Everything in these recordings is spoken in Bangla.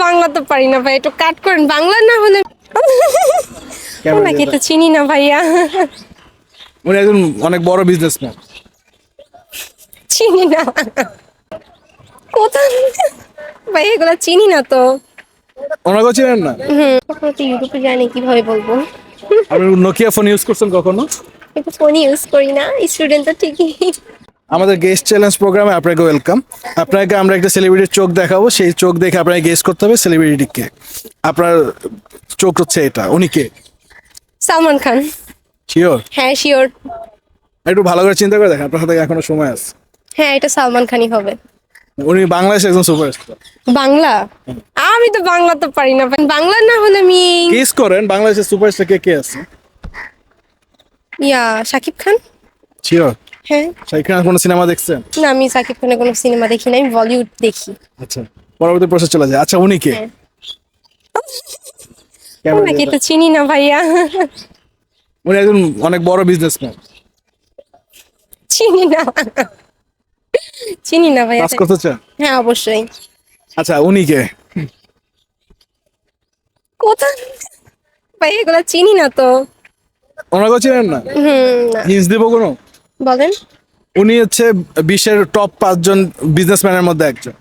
বাংলা তো পারি না ভাই, একটু কাট করেন, বাংলা না হলে ওনাকে তো চিনি না ভাইয়া। উনি একজন অনেক বড় বিজনেসম্যান। চিনি না কোথায় ভাই, এগুলা চিনি না তো। ওনাকেও চিনেন না? কখনো তো ইউটিউবে জানি, কিভাবে বলবো। আপনি নোকিয়া ফোন ইউজ করছেন কখনো? একটু ফোন ইউজ করি না, স্টুডেন্ট তো ঠিকই। আমাদের গেস্ট চ্যালেঞ্জ প্রোগ্রামে আপনাকে ওয়েলকাম। আপনাকে আমরা একটা সেলিব্রিটির চোখ দেখাবো, সেই চোখ দেখে আপনাকে গেস করতে হবে সেলিব্রিটিকে। আপনার চোখ হচ্ছে এটা, উনি কে? সালমান খান। শিওর? হ্যাঁ শিওর। একটু ভালো করে চিন্তা করে দেখেন, আপনার হাতে এখনো সময় আছে। হ্যাঁ এটা সালমান খানই হবে। উনি বাংলাদেশের একজন সুপারস্টার। বাংলা? আমি তো বাংলা তো পারি না, বাংলা না হলে আমি গেস করেন বাংলাদেশের সুপারস্টার কে কে আছে? শাকিব খান। শিওর? হ্যাঁ। শাকিব খানের কোনো সিনেমা দেখছেন? না, আমি শাকিব খানের কোনো সিনেমা দেখি না, আমি বলিউড দেখি। আচ্ছা, পরবর্তী প্রশ্ন চলে যায়। আচ্ছা, উনি কে? হ্যাঁ। ক্যামেরা ওনাকে দিয়ে তো চিনি না ভাইয়া। উনি একজন অনেক বড় বিজনেসম্যান। চিনি না, চিনি না ভাইয়া। কাজ করতে চান? হ্যাঁ অবশ্যই। আচ্ছা, উনি কে? কোথায় ভাই, এগুলা চিনি না তো। ওনাকেও চিনেন না? না। হিন্স দিব কোনো? বলেন। উনি হচ্ছে বিশ্বের টপ 5 জন বিজনেসম্যানের মধ্যে একজন।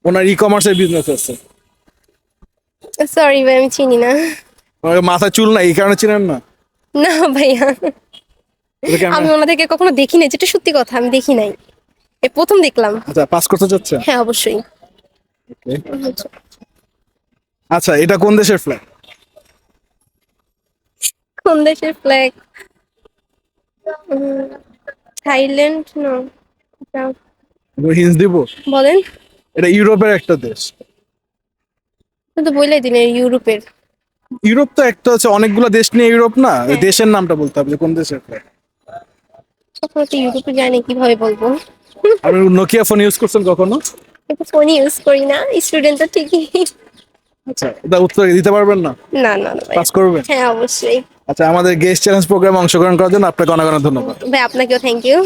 ওনার ই কমার্সের বিজনেস আছে। সরি ভাই, আমি চিনি না। ওনার মাথায় চুল নাই, এই কারণে চিনেন না? না ভাইয়া, এটা কেমন? আমি ওনাদেরকে কখনো দেখি নাই, যেটা সত্যি কথা, আমি দেখি নাই, এই প্রথম দেখলাম। আচ্ছা, পাস করতে চাচ্ছেন? হ্যাঁ অবশ্যই। আচ্ছা, এটা কোন দেশের ফ্ল্যাগ? কোন দেশের ফ্ল্যাগ? থাইল্যান্ড না। হিন্স দিব? বলেন। এটা ইউরোপের একটা দেশ। আপনি তো বলেই দিলেন ইউরোপের। ইউরোপ তো একটা হচ্ছে, অনেকগুলো দেশ নিয়ে ইউরোপ না, ওই দেশের নামটা বলতে হবে যে কোন দেশের ফ্ল্যাগ। কখনো তো ইউরোপে জানি, কিভাবে বলবো। আপনি নোকিয়া ফোন ইউজ করছেন কখনো? একটু ফোন ইউজ করি না, স্টুডেন্ট তো ঠিকই। আচ্ছা, এটা উত্তর দিতে পারবেন না? না না না ভাই। পাস করবেন? হ্যাঁ অবশ্যই। আচ্ছা, আমাদের গেস্ট চ্যালেঞ্জ প্রোগ্রামে অংশগ্রহণ করার জন্য আপনাকে অনেক অনেক ধন্যবাদ। ভাই আপনাকেও থ্যাংক ইউ।